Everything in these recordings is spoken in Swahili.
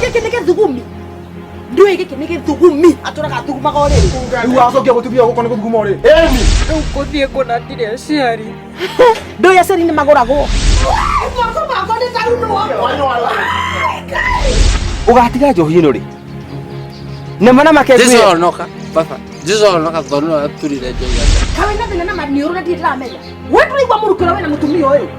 giki nige thugumi. Ndui giki nige thugumi. Aturaga thuguma gore. Riu acokia gutumia guko ni guthuguma ri. Eni. Riu kuthie kuna ndire aciari. Ndui aciari ni magoragwo. Moko mako ni taruno. Ugatiga njohi ino ri. Nemana make. Jesu onoka. Baba. Jesu onoka tono aturire njohi. Kawe na thina na maniuru na ndiramenya. Wewe turaigwa murukira we na mutumia uyu.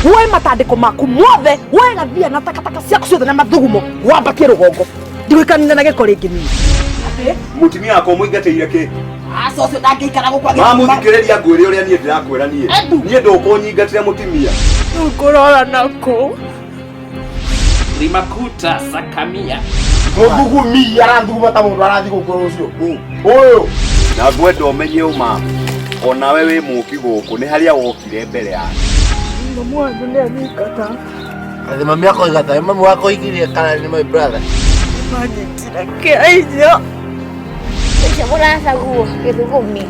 Wewe matandiko maku mothe, wewe gathia na takataka ciaku ciothe na mathugumo, wambakie rugongo. Ndiwikanine na giko ringi ni. Ati Mutumia wako muingateire ki? Socio ndangikara gukwa giko. Mamu thikiriria ngwire uria nie ndirakwira nie. Nie ndukunyingatira mutumia. Ukurora nako. Limakuta sakamia. Guthugumia arathuguma ta mundu arathi gukuru ucio. Uyu na ngwenda umenye uma ona wewe muki guku ni haria wokire mbere ya Mamu wangu ni amikata. Ati mami yako igata, mami wako ikirie kana ni my brother. Mani tirake aiyo. Shambula sagu githugumi.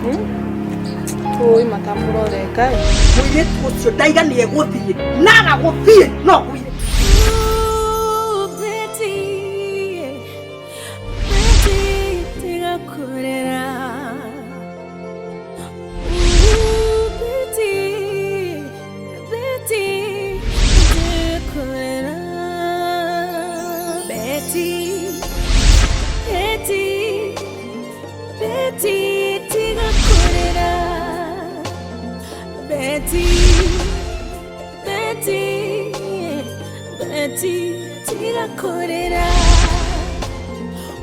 Toi matamburo reka. Muire ucio ndaiga ni eguthie. Naga guthie no kuire.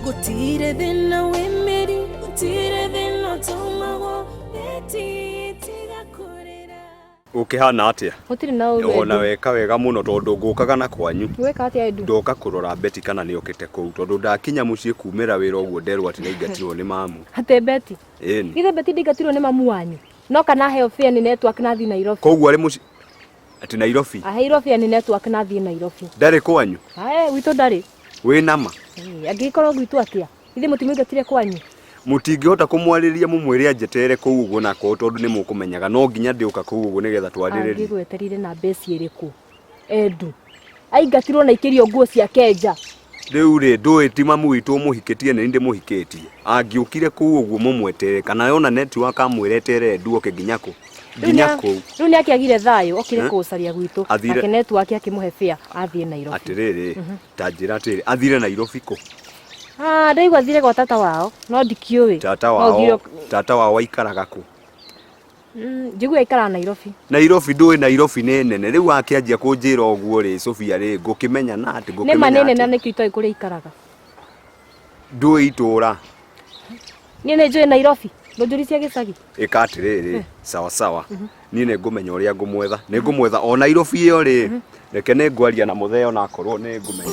Gutire thina wemeri, gutire thina tomago, beti tigakorera. ukihana atia Gutire na uru. ona weka wega muno tondu ngukaga na kwanyu Weka atia Edu? ndoka kurora Beti kana ni okite kuu tondu ndakinya mucii kumira wira uguo nderwa ati ningatirwo ni mamu. Ate Beti. Eni Githe Beti ndingatirwo ni mamu wanyu. No kana heo fare ni network na thi Nairobi. koguo ari mucii ati Nairobi Aheirwo fare ni network na thi Nairobi. ndari kwanyu Wito ndari. wina ma Angikorwo gwitu atia. Ithe mutimwingatire kwanyu. mutingihota kumwariria mumwire anjetere kuu uguo nako tondu ni mukumenyaga no nginya ndiuka kuu uguo nigetha twariririe. Angigweterire na besi iriku. Edu. Aingatirwo na ikirio nguo cia Kenja. Riu ri ndui ti mamu witu muhikitie ni ndi muhikitie angiukire kuu uguo mumwetere kana yona network amwiretere nduoke nginya ku Riu ni akiagire thayo okire kucaria gwitu ake network akimuhe fare athie Nairobi. atiriri tanjira atiri athire Nairobi ku ndaigua thire gwa tata wao no ndikiuwi. tata wao aikaraga ku Njigua ikara Nairobi. Nairobi ndui Nairobi ni nene riu akianjia kunjira uguo ri Sofia ri ngukimenya na ati ngukimenya ni manene na nikio itoi kuri ikaraga ndui itura ni njui Nairobi ndujuri cia gicagi ikatiriri sawa sawa ni ne ngumenya uria ngumwetha ni ngumwetha o Nairobi iyo ri reke ni ngwaria na mutheo na korwo ni ngumenya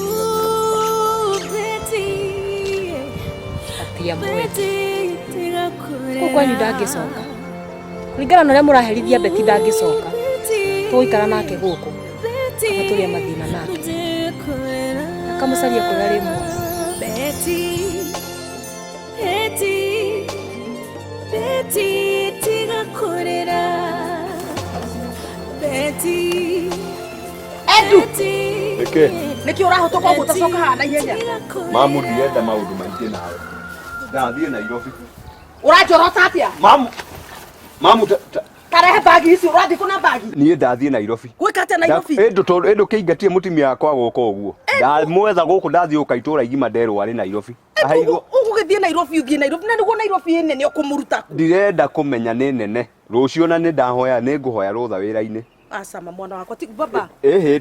atia mwe kwanyu ndangicoka kuringana na uria muraherithia Beti ndangicoka tuikara nake guku aturia mathina nake akamucaria kuria rimwe Beti tigakorera. Beti Edu. Eke Niki urahoto kwa gutacoka hana ihenya. mamu ndienda maundu maingi nawe ndathie Nairobi Urajorota atia? mamu Tarehe bagi ici urathi kuna bagi. nie ndathie Nairobi Gwika atia Nairobi? Endu kiingatie mutimia akwa guka uguo ndamwetha guku ndathie ukaitura igima nderwa ari Nairobi ahairwo ugithie Nairobi uthie Nairobi na niguo Nairobi nene ukumuruta ndirenda kumenya ni nene rucio na ni ndahoya ni nguhoya rutha wira-ini Asama mwana wakwa ti baba.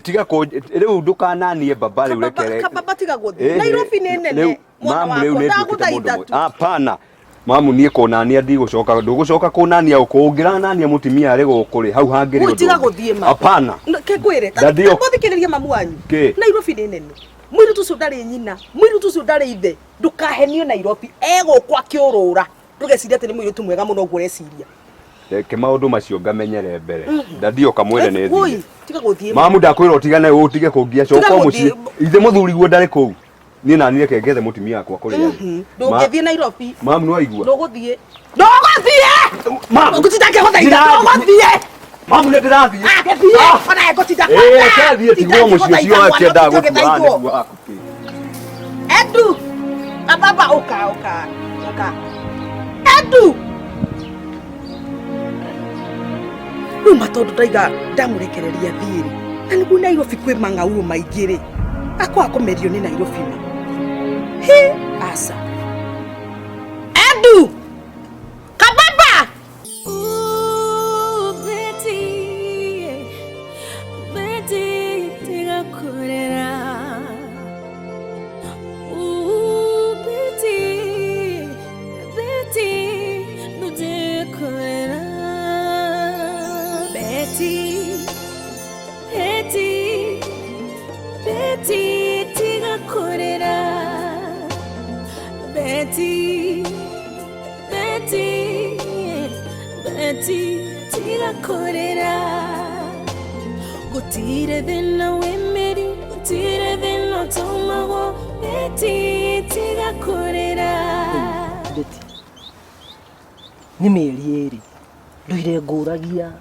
Tiga ko riu ndukananie baba riu rekere. Baba tiga guthi. Nairobi ni nene. Mamu riu ni ndukite mundu. Hapana. Mamu nie konania ndigucoka ndugucoka kunania ukungiranania mutimia ari gukuri hau hangiri undu. Tiga guthie ma. Hapana. Ke kwire. Ngothikiriria mamu wanyu. Nairobi ni nene. Mwiru tucio ndari nyina. Mwiru tucio ndari ithe. Ndukahenio Nairobi. Egukwa kiurura. Ndugeciria ati ni mwiru tu mwega muno ngureciria. Ke maundu macio ngamenyere mbere ndathio kamwene ne thi tiga guthie mamu ndakwira utigane utige kungia coka muci ithe muthuri guo ndari ku ni nani reke ngethe mutimia akwa kuri ndungithie Nairobi mamu no aigua nduguthie mamu ngutitake guthaitha nduguthie mamu ne ndirathie athie ona ngutitake kathie tigwo mucio cio ake ndagutua niguo akuki Edu. Baba oka. Edu. Ruma tondu ndaiga ndamurekereria thiri. Na nigu Nairobi kwi mang'auru maingĩ-rĩ. Akomerio ni Nairobi ma. He, asa. Edu. Kababa. Betty, tiga kurera. Betty, nude kurera. Betty, tiga kurera. Betty, tiga kurera. Gutire thina wemeri, gutire thina tomago. Betty, tiga kurera. Betty, ni mĩeri ĩrĩ nduire ngũragia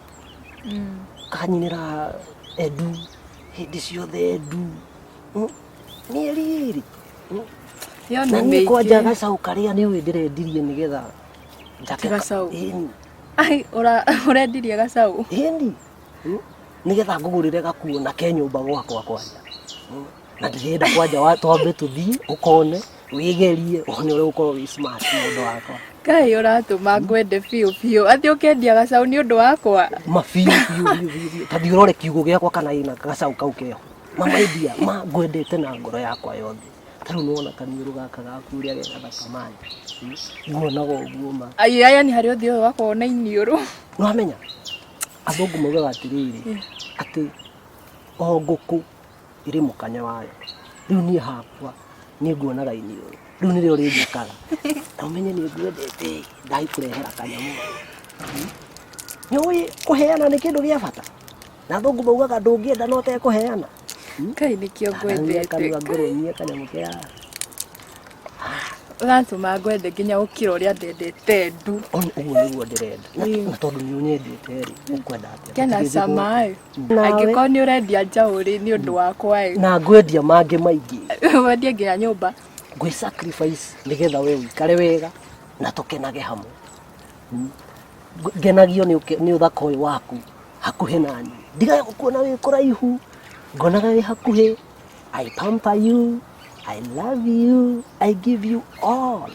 kanyinĩra Edu hĩndĩ ciothe Edu mĩeri ĩrĩ na niĩ kwanja gacaũ karĩa nĩ ũĩ ndĩrendirie nĩgetha njake gacaũ ai ũrendirie gacaũ ĩni nĩgetha ngũgũrĩre gakuo na ke nyũmba gwakwa kwanja na ndĩrenda kwanja twambe tũthiĩ ũkone wĩgerie one ũrĩa ũkorwo wĩ smart mũndũ wakwa Kai ũratũma ngwende biũ athi ũkendia gacaũ nĩ ũndũ wakwa mabiũ tathi ũrore kiugo gĩakwa kana ina gacaũ kau keho mamaindia ngwendete na ngoro yakwa yothe tarĩu nĩwona kaniũrũ gaka gaku ũrĩa gegathaka mani nguonaga ũguo ma aya nĩ harĩ ũthiũ wakwa na iniũrũ nĩwamenya athũngũ maugaga atĩrĩrĩ atĩ o ngũkũ irĩ mũkanye wayo rĩu niĩ hakwa nĩ nguonaga iniũrũ rĩu nĩrĩo rĩnjũkaga na ũmenye nĩ ngwendete ndaikũrehera kanyamũ nĩũĩ kũheana nĩ kĩndũ gĩa bata na athũngũ maugaga ndũngĩenda no tekũheana Kai nĩkĩo ngwendete kanua ngoronyie kanyamũ kĩa ũratũma ngwende nginya gũkĩra ũrĩa ndendete Edu ũguo nĩguo ndĩrenda na tondũ nĩ ũnyendete-rĩ ũkwenda atĩa kena cama angĩkorwo nĩ ũrendia njaũ-rĩ nĩ ũndũ wakwa na ngwendia mangĩ maingĩ wendie nginya nyũmba ngwĩ sacrifice nĩgetha we ũikare wega na tũkenage hamwe ngenagio nĩ ũthaka ũyũ waku hakuhĩ nani ndigage gũkuona wĩ kũraihu ngonaga wĩ hakuhĩ I pamper you I love you I give you all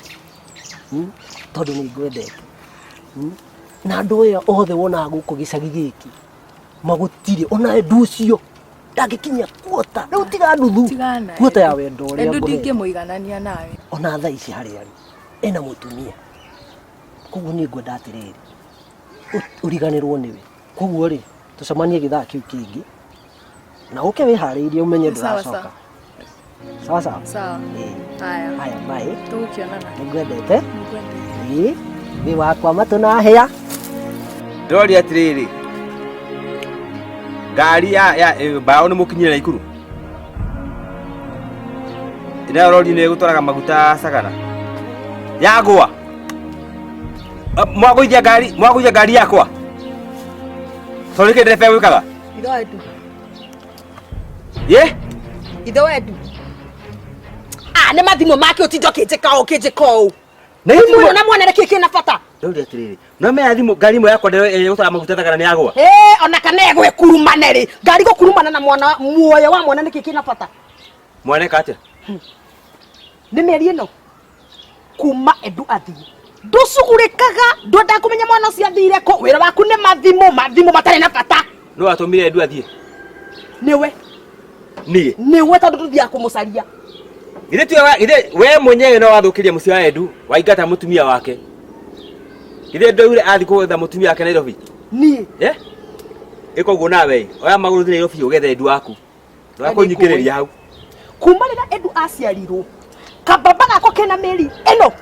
tondũ nĩ ngwendete na andũ aya othe wonaga gũkũ gĩcagi gĩkĩ magũtirĩ ona Edu ũcio ndangĩkinyia kuota rĩu tiga nuthu kuota ya wendo ũrĩa Edu ndingĩmũiganania nawe ona thaa ici harĩa ena mũtumia koguo nĩ ngwenda atĩrĩrĩ ũriganĩrwo nĩwe koguo-rĩ tũcemanie gĩthaa kĩu kĩngĩ na ũke wĩharĩirie ũmenye ndũracoka sawa haya bye tũgũkĩonana nĩngwendete wĩ wakwa matũ na hĩa ndĩroria atĩrĩrĩ ngari ya mbaũ nĩ mũkinyĩre Ikuru ĩno rori nĩ gũtwaraga maguta Sagana yagwa mwagũithia ngari yakwa tondũ kĩ ndereba gwĩkaga Itho Edu. Ye? Itho Edu. Nĩ mathimo make ũtindokĩnjĩka ũũ na hiyo na mwana kĩkĩ na bata ndĩroria atĩrĩrĩ no menya thimũ ngari ĩmwe yakwa gũtwara maguta Sagana nĩ yagwa ona kana egwe kurumane rĩ ngari gũkurumana na mwana muoyo wa mwana nĩ kĩkĩ na bata mwaneka atĩa nĩ mĩeri ĩno kuma Edu athiĩ ndũcugurĩkaga ndwenda kũmenya mwana ũcio athire kũ wĩra waku nĩ mathimo matarĩ na bata no atũmire Edu athiĩ nĩwe tondũ tũthiaga kũmũcaria Githĩ we mwenyewe no wathũkĩria mũciĩ wa Edu waingata mũtumia wake githĩ ndoire athi kũgetha mũtumia wake Nairobi niĩ ĩkoguo nawe oya magũrũ thĩ Nairobi ũgethe Edu waku ndũgakũnyingĩrĩria hau kuma rĩrĩa Edu aciarirwo kababa gako kena mĩeri ĩno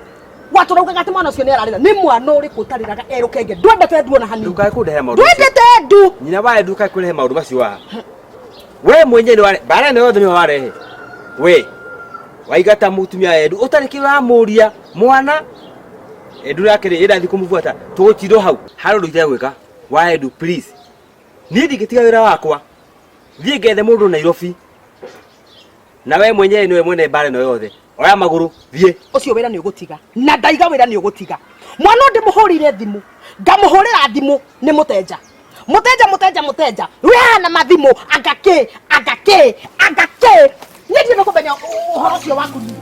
watũraugaga atĩ mwana ũcio nĩ ararĩra nĩ mwana ũrĩkũ ũtarĩraga erũkenge ndwendete Edu ona hanini ndũkae kũndehe maũndũ ndwendete Edu nyina wa Edu kae kũrehe maũndũ macio wa we mwenyewe bara nĩ yothe nĩ warehe we waigata mũtumia Edu ũtarĩ kĩramũria mwana Edu yake ĩrathi kũmũbuata tũgũtindwo hau harĩ ũndũ itegwĩka wa Edu please niĩ ndingĩtiga wĩra wakwa thiĩ ngethe mũndũ Nairobi Na we mwenyewe niwe mwene bare no yothe. Oya maguru thie. Ucio wira ni ugutiga. Na ndaiga wira ni ugutiga. Mwana ndi muhurire thimu. Ngamuhurira thimu ni mutenja. Mutenja. We na mathimu agake. Nindi no kumenya uhoro cio waku ni.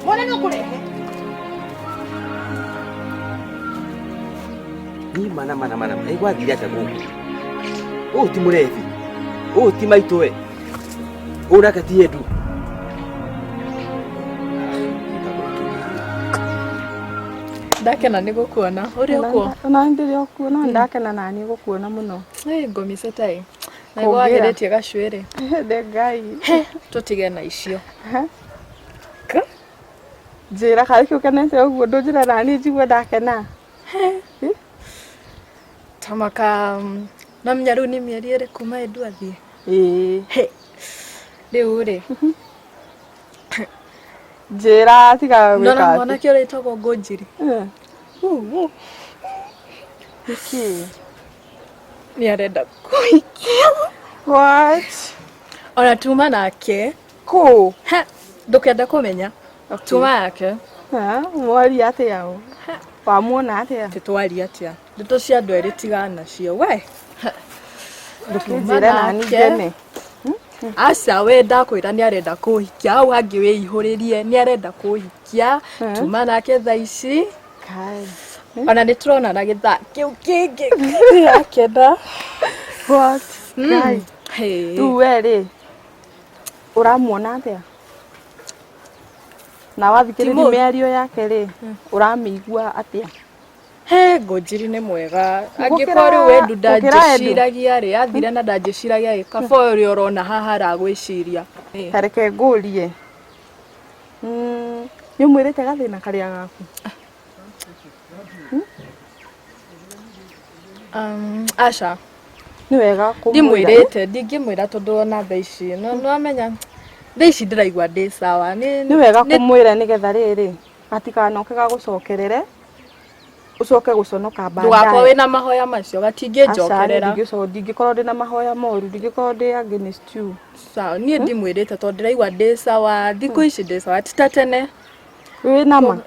Mwana ni ukurehe. Ni mana. Aigwa thira ta guku. Ti murethi. Ti maitoe. Unakati yetu. Ndakena nĩ gũkuona. Ũrĩ ũkuo? Ona ndĩrĩ okuona, ndakena na nĩ gũkuona mũno. Ngomice tai. Na igwageretie gacuĩrĩ. Ngai. Tũtige na icio. Njĩra karĩ kĩũkenete ũguo ndũnjĩra na niĩ njigua ndakena. Tamaka namenya rĩu nĩ mĩeri ĩrĩ kuma Edu athiĩ. Rĩu rĩ. Njĩra tiga wĩka. Ndona mwanake ũrĩa wĩtagwo Ngũnjiri. Nĩkĩ? Nĩ arenda kũhikia. What? Ona tuma nake. Kũ? Ndũkenda kũmenya. Tuma yake. Mwari atĩa o? Wamuona atĩa? Titwari atĩa. Ndeto cia andũ erĩ tigana cio. We. Ndũkĩnjĩra na niĩ ngene. Aca we ndakwĩra nĩ arenda kũhikia. Hau hangĩ wĩihũrĩrie nĩ arenda kũhikia. Tuma nake thaa ici. Kai. Ona nĩ tũrona na gĩthaa kĩu kĩngĩ yakenda. What? Kai. Rĩu we rĩ, ũramuona atĩa? Na wathikĩrĩria mĩario yake rĩ, ũramĩigua atĩa? Ngũnjiri nĩ mwega. Angĩkorwo rĩu Edu ndanjĩciragia rĩ, athire na ndanjĩciragia rĩ, kaba ũrĩa ũrona haha aragwĩciria. Tareke ngũrie. Nĩ ũmwĩrĩte gathĩna karĩa gaku? Aca. Nĩ wega kũmwĩra. Ndimwĩrĩte, ndingĩmwĩra tondũ ona thaa ici no amenya thaa ici ndĩraigua ndĩ sawa. Nĩ wega kũmwĩra nĩgetha rĩrĩ gatikanoke gagũcokerere ucoke gũconoka baadaye. Ndũgakorwo wĩna mahoya macio gatingĩnjokerera. Ndingĩkorwo ndĩ na mahoya moru, ndingĩkorwo ndĩ against you. Sawa, niĩ ndimwĩrĩte tondũ ndĩraigua ndĩ sawa, thikũ ici ndĩ sawa ti ta tene. Wĩna ma?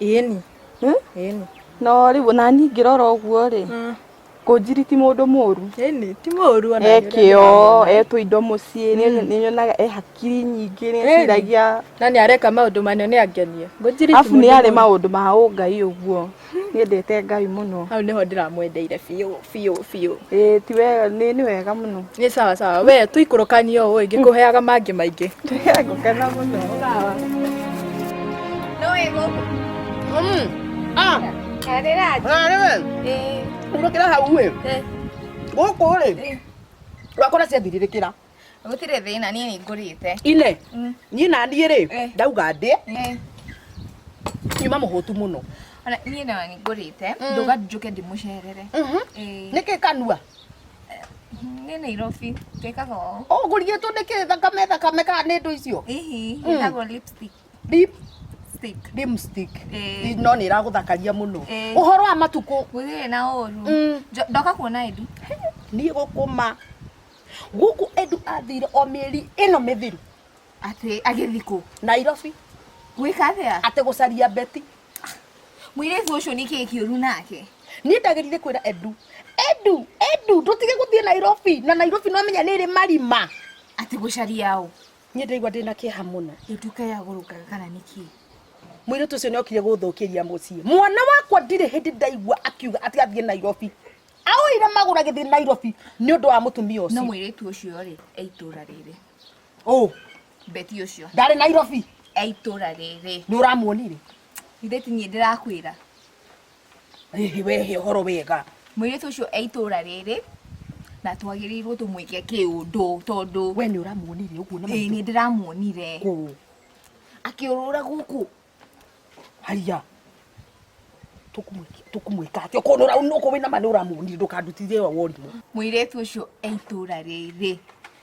Ĩni. Ĩni. No rĩu na niĩ ngĩrora ũguo rĩ, Ngũnjiri ti mũndũ mũru. Ĩni ti mũru ona ekĩo etũ indo mũciĩ nĩ nyonaga hakiri nyingĩ nĩ ciragia na nĩ areka maũndũ manene nĩ angenie. Ngũnjiri ti mũndũ. Afu nĩ arĩ maũndũ ma ũngai ũguo. Nĩ ndete Ngai mũno. Hau nĩho ndĩramwendeire biũ. Ti wega nĩ wega mũno. Nĩ sawa. We tũikũrũkanie ũũ ingĩkũheaga mangĩ maingĩ. Ngũkena mũno. Sawa. No ego. Arĩwe. Urokera hau we. Gũkũ rĩ. Wakora cia thirirĩkĩra. Gũtirĩ thĩna niĩ nĩ ngũrĩte. Ine. Niĩ na niĩ rĩ. Ndauga ndĩ. Nyuma mũhũtu mũno. Ona niĩ na nĩ ngũrĩte. Ndoga njuke ndĩmũcerere. Nĩkĩ kanua? Nĩ Nairobi. Twĩkaga ũũ. Ũgũrĩtwo nĩkĩ thakame kana nĩ indo icio? Hihi, ĩtagwo lipstick. Lipstick. No nĩ ĩragũthakaria mũno. Ũhoro wa matukũ. Gũtirĩ na ũru. Ndoka kuona Edu. Niĩ gũkũma. Gũkũ Edu athire o mĩeri ĩno mĩthiru. Atĩ agĩthiĩ kũ? Nairobi. Gwĩka atĩa? Atĩ gũcaria Beti. Mũirĩtu ũcio nĩ kĩĩ kĩũru nake? Niĩ ndagĩrire kwĩra Edu ndũtige gũthiĩ Nairobi. Na Nairobi no menya nĩ ĩrĩ marima. Atĩ gũcaria ũũ? Niĩ ndaigua ndĩna kĩeha mũno. Gĩtuka ya gũrũkaga kana nĩkĩ? Mũirĩtu ũcio nĩ okire gũthũkĩria mũciĩ. Mwana wakwa ndirĩ hĩndĩ ndaigua akiuga atĩ athiĩ Nairobi. Aoire magũra gĩthiĩ Nairobi nĩ ũndũ wa mũtumia ũcio. No mũirĩtu ũcio rĩ, eitũra rĩrĩ. Beti ũcio. Ndarĩ Nairobi. Eitũra rĩrĩ. Nĩ ũramuonire? Itheti niĩ ndĩrakwĩra. Wehe ũhoro wega. Mũirĩtu ũcio eitũra rĩrĩ na twagĩrĩirwo tũmwĩke kĩũndũ tondũ we nĩ ũramuonire ũguo na nĩ ndĩramuonire. Akĩũrũra gũkũ. Haya. Tũkũmwĩka atĩ ũkona ũkũ wĩna ma nĩ ũramuonire ndũkandutithie wa worimũ. Mũirĩtu ũcio eitũra rĩrĩ.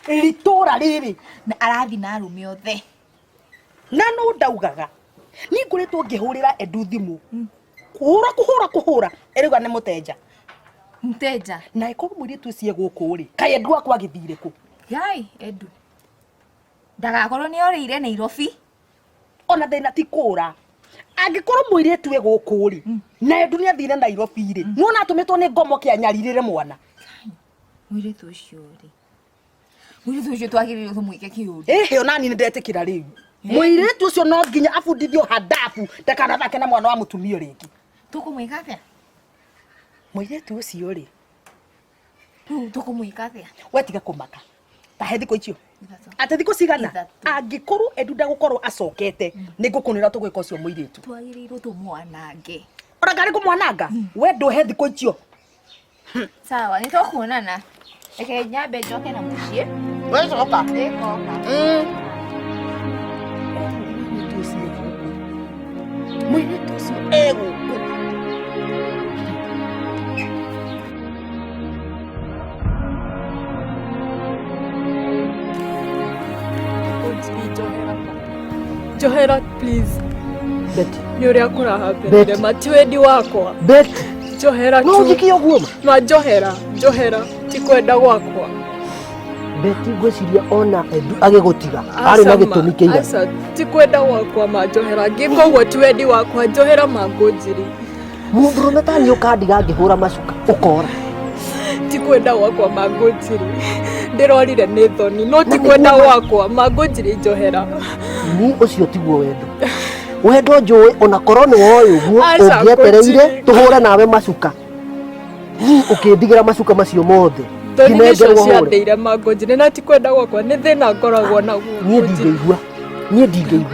Itũra rĩrĩ na arathi na arũme othe. Na no ndaugaga. Niĩ ngoretwo ngĩhũrĩra Edu thimũ. Kũhũra. Erĩga nĩ mũtenja. Mũtenja. Na ĩkorwo mũirĩtu ũcio gũkũ rĩ. Kaĩ Edu akwa gĩthire kũ? Yai, Edu. ndagakorwo nĩ orĩire Nairobi. Ona thĩna ti kũra. Angĩkorwo mũirĩtu we gũkũ rĩ, na Edu nĩ athire Nairobi rĩ, nĩwona atũmĩtwo nĩ ngomo kĩanyarirĩre mwana. Mũirĩtu ũcio rĩ. Mũirĩtu ũcio twagĩrĩirwo tũmwĩke kĩũndũ. Ĩhĩ ona niĩ ndetĩkĩra rĩu. Mũirĩtu ũcio no nginya abundithio hadabu ndakanathake na mwana wa mũtumia rĩngĩ. Tũkũmwĩka atĩa? Mũirĩtu ũcio rĩ. Tũkũmwĩka atĩa? We tiga kũmaka. Ta he thikũ icio. Ate thikũ cigana? Angĩkorwo Edu ndagũkorwo acokete nĩ ngũkũnĩra tũgwĩka ũcio mũirĩtu. Twagĩrĩirwo tũmwanange. Ona ngari kũmwananga? We ndũhe thikũ icio. Sawa, nĩ tũkuonana. Reke nyambe njoke na mũciĩ. We coka. Ndĩkoka. Mũirĩtu ũcio egũkũ. Johera, please. Betty. Nĩ ũrĩa kũrahambenire matiwendi wakwa. Betty. Johera tu. No njike ũguo ma. Ma Johera, ti kwenda gwakwa. Betty ngwĩciria ona Edu agĩgũtiga. Arĩ na gĩtũmi kĩigana. Asa, ti kwenda gwakwa ma Johera. Ngĩka ũguo ti wendi wakwa. Johera mangũnjiri. Mũndũrũme ta niĩ ũkandiga ngĩhũra macuka ũkora. Ti kwenda gwakwa mangũnjiri. Ndĩrorire nĩ thoni, no ti kwenda gwakwa mangũnjiri Johera. Ni ũcio tiguo wendo. Wendo njũĩ ona korwo nĩ woĩ ũguo ũngĩetereire tũhũre nawe macuka. Ni ũkĩndigĩra macuka macio mothe. Thoni nĩcio ciandeire mangũnjiri na ti kwenda gwakwa nĩ thĩna ngoragwo naguo. Niĩ ndingĩigua.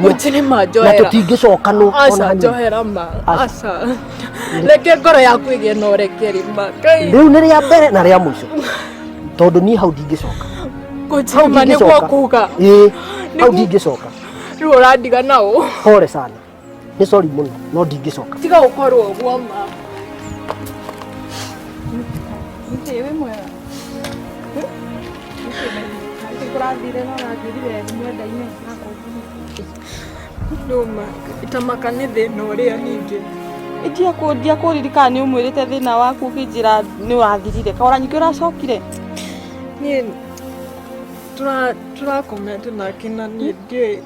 Ngũnjiri ma Johera. Na tũtingĩcokana ona hanini. Asa Johera ma. Asa. Reke ngoro yaku ĩgĩe na ũrekeri ma. Rĩu nĩ rĩa mbere na rĩa mũico. Tondũ niĩ hau ndingĩcoka. Ngũnjiri ma nĩguo kuga. Hau ndingĩcoka. Rĩu ũrandiga naũ. Pole sana. Nĩ sorry mũno no ndingĩcoka. Tiga gũkorwo ũguo ma. Nĩwe mwega. Kũrathire no rathirire mwenda-inĩ na kũngĩ. Ndũma, itamaka nĩ thĩna ũrĩa ningĩ. Ndia kũririkana nĩ ũmwĩrĩte thĩna waku ũkĩnjĩra nĩ ũrathirire. Kaora nyingĩ ũracokire. Niĩ tũrakomete nake na niĩ ndiũĩ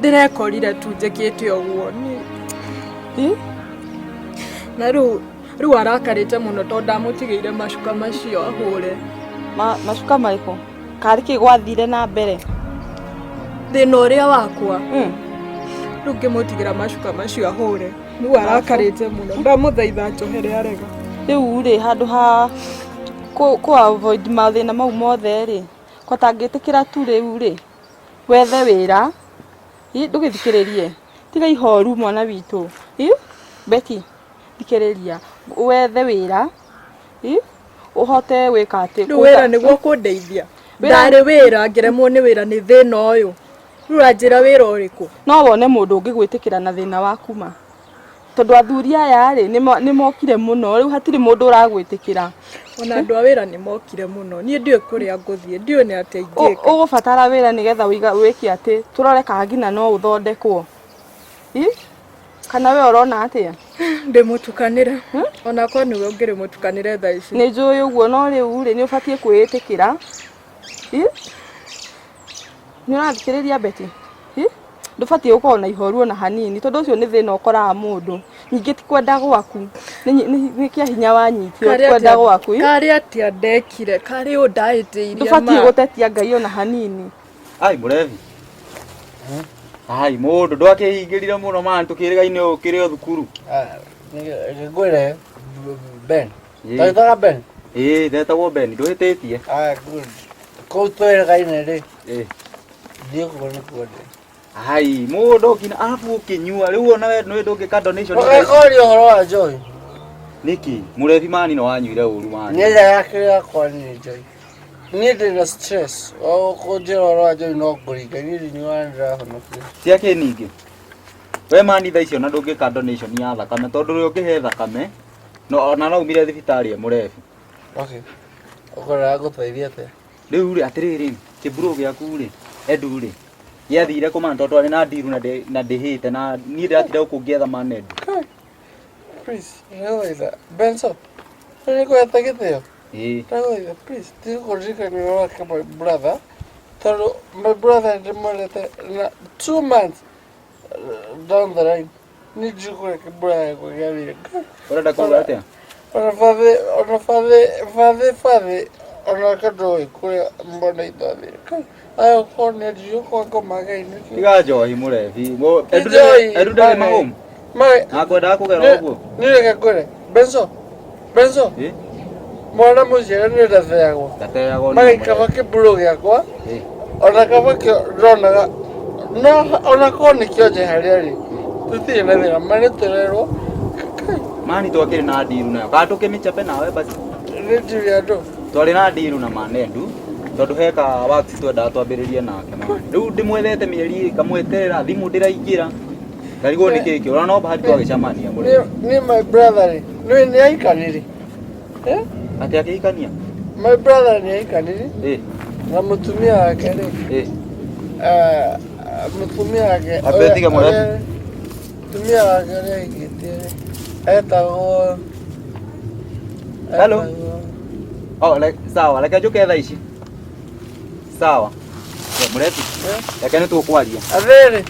ndĩrekorire tu njĩkĩte ũguo. Na rĩu arakarĩte mũno tondũ ndamũtigĩire macuka macio ahũre. Macuka marĩkũ? Karĩ kĩ gwathire na mbere? Thĩna ũrĩa wakwa. Rĩu ngĩmũtigĩra macuka macio ahũre. Rĩu arakarĩte mũno. Ndamũthaitha njohere arega. Rĩu rĩ handũ ha avoid mathĩna mau mothe rĩ, kwatangĩtĩkĩra tu rĩu rĩ, wethe wĩra. Ndũgĩthikĩrĩrie. Tiga ihoru mwana witũ. Betty, thikĩrĩria. Wethe wĩra. Ũhote gwĩka atĩ. Rĩu wĩra nĩguo kũndeithia. Ndarĩ wĩra ngĩremwo nĩ wĩra nĩ thĩna ũyũ. Rĩu ũranjĩra wĩra ũrĩkũ? No wone mũndũ ũngĩgwĩtĩkĩra na thĩna waku ma. Tondũ athuri aya rĩ nĩ mokire mũno. Rĩu hatirĩ mũndũ ũragwĩtĩkĩra. Ona andũ a wĩra nĩ mokire mũno. Niĩ ndiũĩ kũrĩa ngũthiĩ. Ndiũĩ nĩ atĩa ingĩka. Ũgũbatara wĩra nĩgetha wĩke atĩ tũrore kana ngina no ũthondekwo. Kana we ũrona atĩa? Ndĩmũtukanĩre. Ona korwo nĩwe ũngĩrĩmũtukanĩre thaa ici. Nĩ njũĩ ũguo no rĩu rĩ nĩ ũbatiĩ kwĩĩtĩkĩra. Nĩ ũrathikĩrĩria Betty? Ndũbatiĩ gũkorwo na ihoru ona hanini tondũ ũcio nĩ thĩna ũkoraga mũndũ. Ningĩ ti kwenda gwaku. Nĩ kĩa hinya wanyitio kwenda gwaku. Karĩ atĩa ndekire? Karĩ ũũ ndahĩtĩirie ma. Ndũbatiĩ gũtetia Ngai ona hanini. Ai mũrevi. Ai mũndũ ndwakĩhingĩrire mũno man tũkĩrĩga-inĩ ũkĩrĩ o thukuru. Ngwĩre Ben. Twaitaga Ben? Ndetagwo Ben, ndũhĩtĩtie. Good. Kũu twĩrĩga-inĩ rĩ. Thiĩ kuo nĩ kuonde. Ai mũndũ ngina arabu ũkĩnyua rĩu ona we nĩ ndũngĩka donation. Ũrĩa ũhoro wa Joy. Niki mũrevi mani no wanyuire ũru mani. Nĩ yakĩra kwa nĩ Joy. Niĩ ndĩna stress. Kũnjĩra ũhoro wa Joy no ngũringa niĩ ndinyuaga ndĩrahonokia. Ciake ningĩ. We mani thaa icio na ndũngĩka donation ya thakame tondũ rĩu ũkĩhe thakame no ona no umire thibitarĩ mũrevi. Okay. Ũkorera gũteithia atĩa? Rĩu rĩ atĩrĩrĩ kĩburo gĩaku rĩ Edu rĩ yathire kũmana tondũ arĩ na ndiru na ndĩhĩte na niĩ ndĩratira gũkũngetha man Edu. Please, ndagũthaitha Benson. Nĩ kwenda gĩtĩo. Ndagũthaitha please, tiga kũririkania wake my brother. Toro, my brother and the mother, 2 months down the line. Need you quick, brother. Ora da kula atia. Ona father, ona kadoi kule mbona idadi. Ayo kone diyo kwa magai niki. Tiga joy mulevi. Mo edu de mahom. Mai. Akwenda kugera uguo. Nireke kule. Benzo. Mwana muzira niratheyagwo. Ndatheyagwo. Mai kaba kiburu gyakwa. Ona kaba ronaga. No ona kone kioje hariari. Tuti na thira mane turerwo. Mani twakiri na ndiru nayo. Ka tukimichape nawe basi. Ndiru ya ndo. Twari na ndiru na manendu. Tondu heka wakti twenda twambiririe nake mani. Riu ndimwethete mieri kamweterera thimu ndiraingira. Ndarigwo ni kiki ora no bahati twagicamania muri. Ni my brother. Ni aikaniri. Ati akiikania. My brother ni aikaniri. Na mutumia wake ri. Mutumia wake. Abetiga mure. Mutumia wake ri igitire. Etagwo. Hello. Oh, like sawa, like ajuke thaa ici. Sawa. Mureti. Lakini tukwaria. Athiri.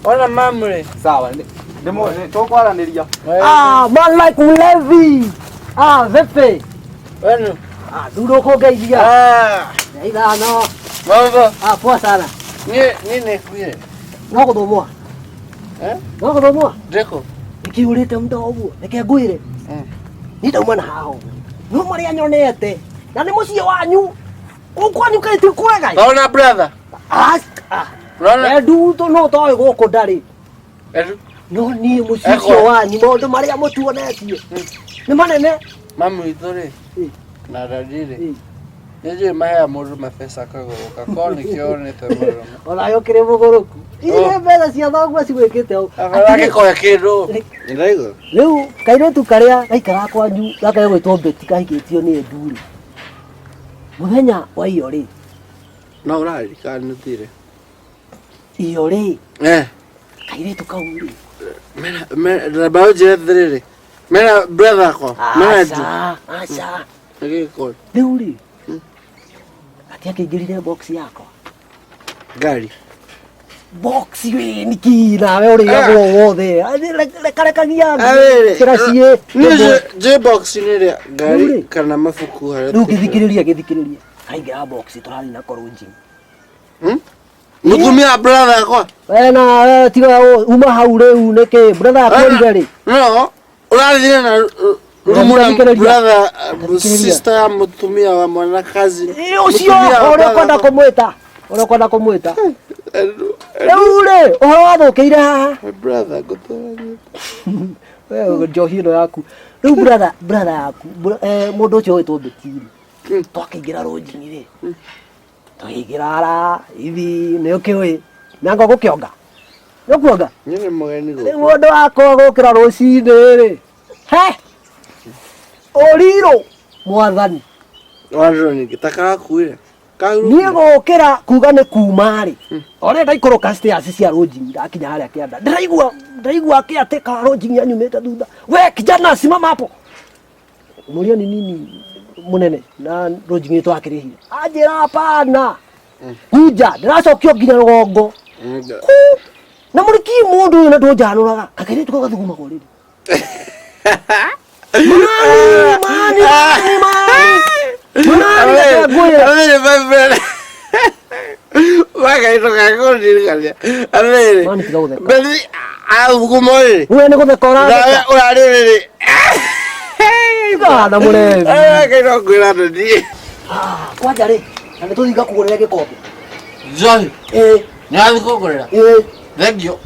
Ona mamure. Sawa. Ndimo tukwaraniria. Man like Levi. Vipi? Wenu. Duro kugeithia. Ida no. Mambo. Poa sana. Nini kuye? No kuthomwa. No kuthomwa. Ndeko. Ikiurite mdo uguo. Reke ngwire. Ni ndauma na hao. No maria nyonete. Na ni mucie wanyu. Ukwanyu kaiti kwega. Ona brother. Rona. Edu to no toy goko ndari. Edu. No ni mucie wanyu maundu maria mutuonetie. Ni manene. Mamu itore. Na dadire. Yeje maya mundu mabesa kagoroka. Koni kionete mundu. Ona yo kire mugoroku. Ile mbele cia thogwa cigwikite au. Afarake koya kindu. Ndaigo. Riu kairetu karia gaikara kwanyu gakae gwitwo beti kahikitio ni Edu. Muthenya wa iyo ri. No urari kanutire. Iyo ri. Kairetu kauri. Mena bauje thiriri. Mena brother ko. Mena du. Acha. Ngiko. Riu ri. Ati akingirire box yako. Gari. Box we niki nawe uri yagwo wothe. Karekagia. Kiracie. Je box ni ria gari kana mafuku haria. Riu githikiriria. Kaingira box turari na korunji. Mutumia brother ko. Na tiga uma hau riu niki brother akorire ri. No. Urari na rumuna brother sister ya mutumia wa mwanakazi. Ucio urakwenda kumwita. Ule wathukiire haha. My brother gotoranye. Wewe njohi no yaku. Riu brother yaku mundu ucio witwo Betiri. Twakingira rojini ri. Twaingira ithi ni ukiwe. Nango gukionga. Nukuonga. Nyene mugeni go. Mundu wako gukira rocini ri. He. Oriro mwathani. Waroni gitaka kuire. Niĩ gũkĩra kuga nĩ kuma rĩ. Ore ndaikũrũka stairs cia rũnjini ndakinya harĩa kĩanda. Ndaigua akĩatĩka rũnjini anyumĩte thutha. We kijana simama hapo. Mũria ni nini munene na rũnjini twakĩrĩhire. Anjĩra hapana. Kuja ndĩracokio nginya rũgongo. Na mũriki mũndũ ũyũ na ndũnjanũraga. Kakĩrĩ tuko gathuguma kũrĩ. Mani. Amere my Waga ito kako diriganya. Amere. Beli kumoi. Wewe ni kuthekora. Urariri. Na mure. Kaino kwira ndi. Kwaja ri. Ande tuthiga kugurira gikombe. Joy. Nyathi kugurira. Thank you.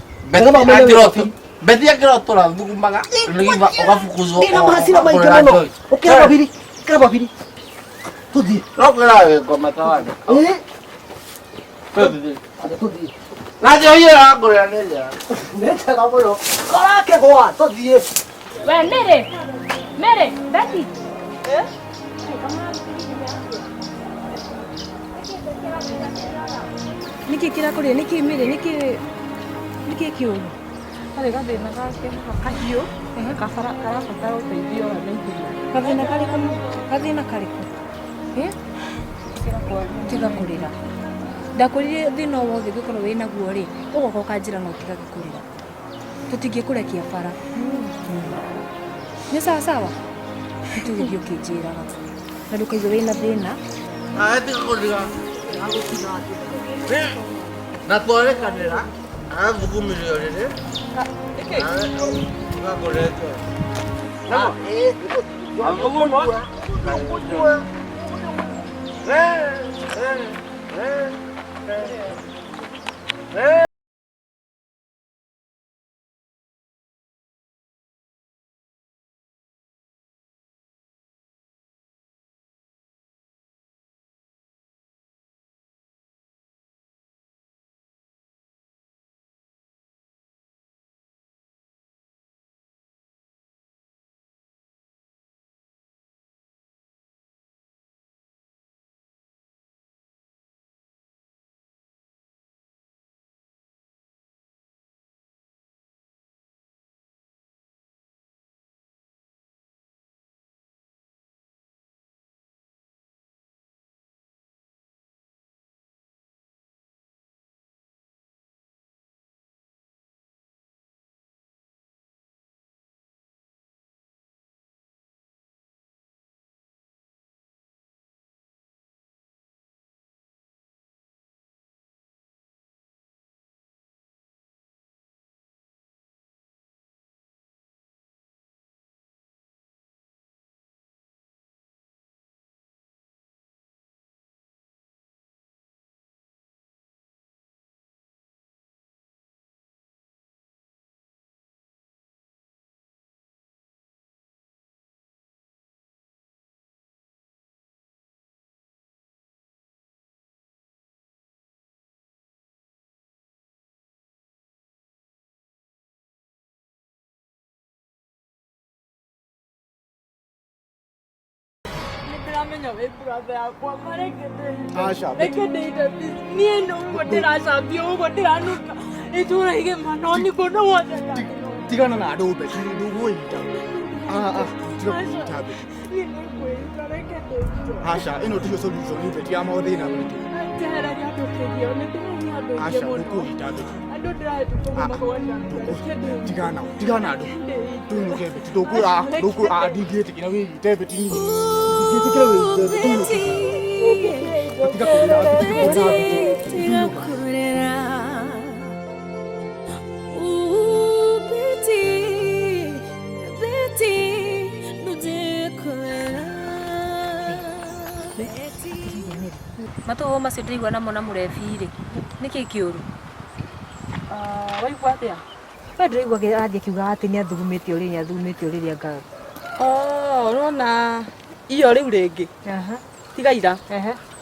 Beti akira tora thugumaga. Nigiva ogafukuzwo. Ina mahasira maingĩ mũno. Ukira babiri. Tuthi. Rokwira ngoma tawani. Tuthi. Tuthi. Najo hiyo agurira nija. Neta gamuno. Korake gwa tuthi. We Mere, Betty. Niki kirakuria, niki Mere, niki kiuru. Kare gathina gake kahiũ karabatara ũteithio wa naihenya. Gathĩna karĩkũ? Tiga kũrĩra. Ndakurire thina wothe gikorwo wina guo ri ugoka ukanjira no tiga gikurira tutingikurekia bara ni sawa tugithio kinjiraga na ndukaigue wina thina tiga kuriga na twarekanira arathugumire riri tugakorete Ndamenya we brother yakwa marekete rekete niĩ nũguo ndĩracambia ũguo ndĩranuka itũra-inĩ mano nĩ kũndũ guothe tigana na andũ Beti ndũgũita tiga kũnyita Beti niĩ nĩngwĩita rekete aca ĩno tiyo solution Beti ya maũthĩna maitũ njehereria andũ kĩgio nĩ ndĩrona andũ aingĩ mũno ndũkũnyita Beti andũ ndĩratũkũma magwanja tigana andũ tũinũke Beti ndingĩtĩkĩra wĩite Beti ndingĩtĩkĩra wĩite tiga kũrĩra matuo macio ndĩraigua namo na mũrebi-rĩ nĩkĩ kĩũru waigua atĩa we ndĩraigua athiĩ akiuga atĩ nĩ athugumĩte ũrĩrĩa ngaga ũrona iyo rĩu rĩngĩ tiga ira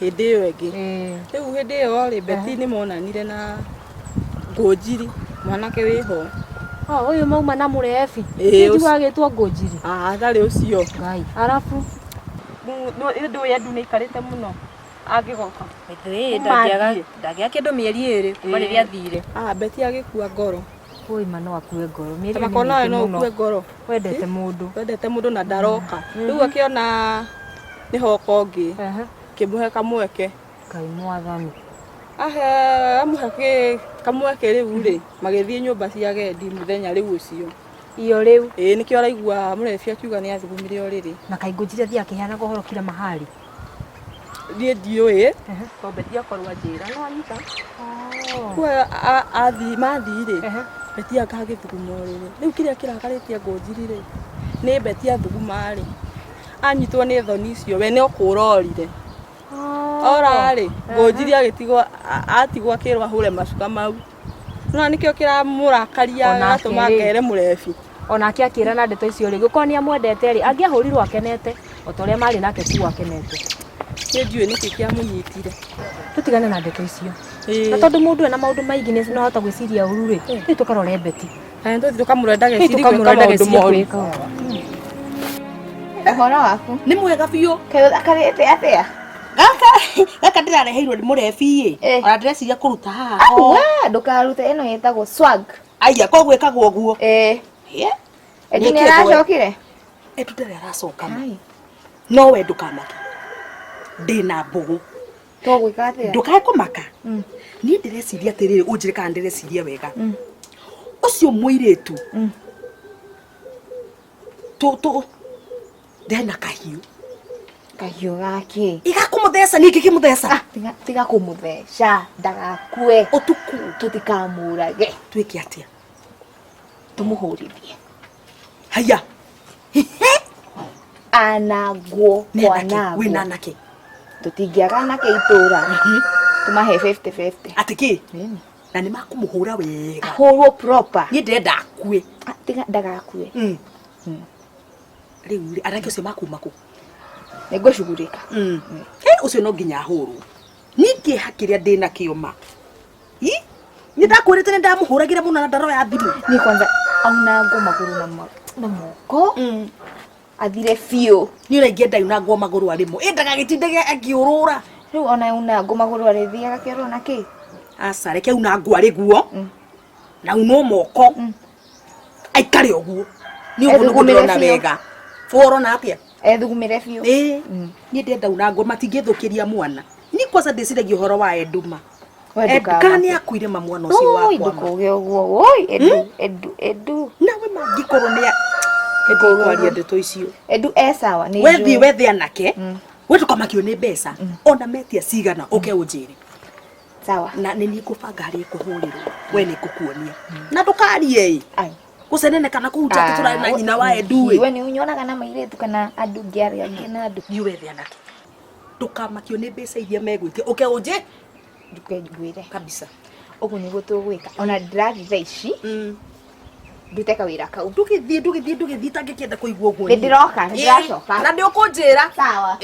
hĩndĩ ĩyo ĩngĩ rĩu hĩndĩ ĩyo-rĩ Beti nĩ monanire na Ngũnjiri mwanake wĩho ũyũ mauma na mũrebi njiguaga agĩtwo Ngũnjiri tharĩ ũcio ngai arabu ndũĩ andu nĩ ikarĩte mũno angĩgoka ndagĩa kĩndũ mĩeri ĩrĩ kuma rĩrĩa athire Beti agĩkua ngoro ma no akue ngoro makona no ukue ngoro wendete mũndũ na ndaroka rĩu akĩona nĩ hoka ũngĩ kĩmũhe kamweke Ngai mwathani amuhe kamweke rĩu-rĩ magĩthiĩ nyũmba cia agendi mũthenya rĩu ũcio iyo rĩu nĩkĩo araigua mũrebi akiuga nĩ athugumire ũrĩrĩ na kaĩ Ngũnjiri athiĩ akĩheanaga ũhoro kila mahali niĩ ndiũĩ to Beti akorwo anjĩra no anyita mathirĩ Beti akagĩthuguma ũrĩrĩ rĩu kĩrĩa kĩrakarĩtie Ngũnjiri-rĩ nĩ Beti athuguma-rĩ anyitwo nĩ thoni icio we nĩ kũrorire ora-rĩ Ngũnjiri agĩtigwo atigwo akĩrwo ahũre macuka mau no nĩkĩo kĩramũrakaria gatũma akere mũrebi onake akĩra na ndeto icio rĩ gĩkorwo nĩ amwendete-rĩ angĩahũrirwo akenete o ta ũrĩa marĩ nake kuo akenete niĩ ndiũĩ nĩkĩ kĩamũnyitire tũtigane na ndeto icio na tondũ mũndũ ena maũndũ maingĩ no ahota gwĩciria ũru-rĩ rĩu tũkarore Beti tũkamũrora ndagecirie maũndũ moru ũhoro waku nĩ mwega biũ karĩte atĩa gaka ndĩrareheirwo nĩ mũrebi-ĩ ona ndĩreciria kũruta haha ndũkarute ĩno ĩtagwo swag aya koguo ĩkagwo ũguo Edu nĩ aracokire Edu ndarĩ aracoka no we ndũkamake ndĩna mbũgũ To gwika atia. Ndukae kumaka. Ni ndireciria atiriri unjire kana ndireciria wega. Ucio muiritu. To ndena kahiu. Kahiu gake. Igakumutheca ni kikimutheca. Tiga kumutheca ndagakue. Utuku tutikamurage. Twike atia. Tumuhurithie. Haya. Anagwo kwa nagwo. Wina nake. Tutingiaga nake itura. Tumahe 50-50. Atiki. Na ni makumuhura wega. Hurwo proper. Ni ndenda akue. Tiga ndagakue. Riu arake ucio makuma ku. Nego shugurika. Ucio no nginya hurwo. Niki hakiria ndina kioma. Ni ndakwirite ni ndamuhuragira muno na ndaro ya thimu. Ni kwanza auna ngo maguru na moko. Athire fio. Ni uraingia ndauna ngo maguru arimo. Endaga gitindege akiurura. Riu ona una ngo maguru arithiaga kero na ki. Asa reke una ngo ari guo. Na uno moko. Aikare oguo. Ni uguo ngumira wega. Foro na atia. Thugumire fio. Ni ndenda una ngo matingithukiria mwana. Ni kwanza ndiciragia uhoro wa Eduma. Edka ni akuire mamwana ucio wakwa. Oi ndukuge oguo. Oi Edu. Nawe mangikorwo ni kwaria ndeto icio. Edu sawa ni wethi anake. We tukamakio ni mbeca. Ona metia cigana uke unjire. Sawa. Na ni nikubanga hari kuhurirwo. We ni kukuonia. Na ndukarie. Ai. Kusenene kana kuhuta tutura na nyina wa Edu. We ni unyona kana mairetu kana andu ngiari angi na andu. Ni wethi anake. Tukamakio ni mbeca iria megwitia uke unje. Ndukegwire kabisa. Ugu ni gutugwika. Ona ndirathitha ici. Nduteka wira kau. Ndugithie tangikienda kuigua uguo. Ndiroka, ndiracoka. Na ndio kunjira. Sawa.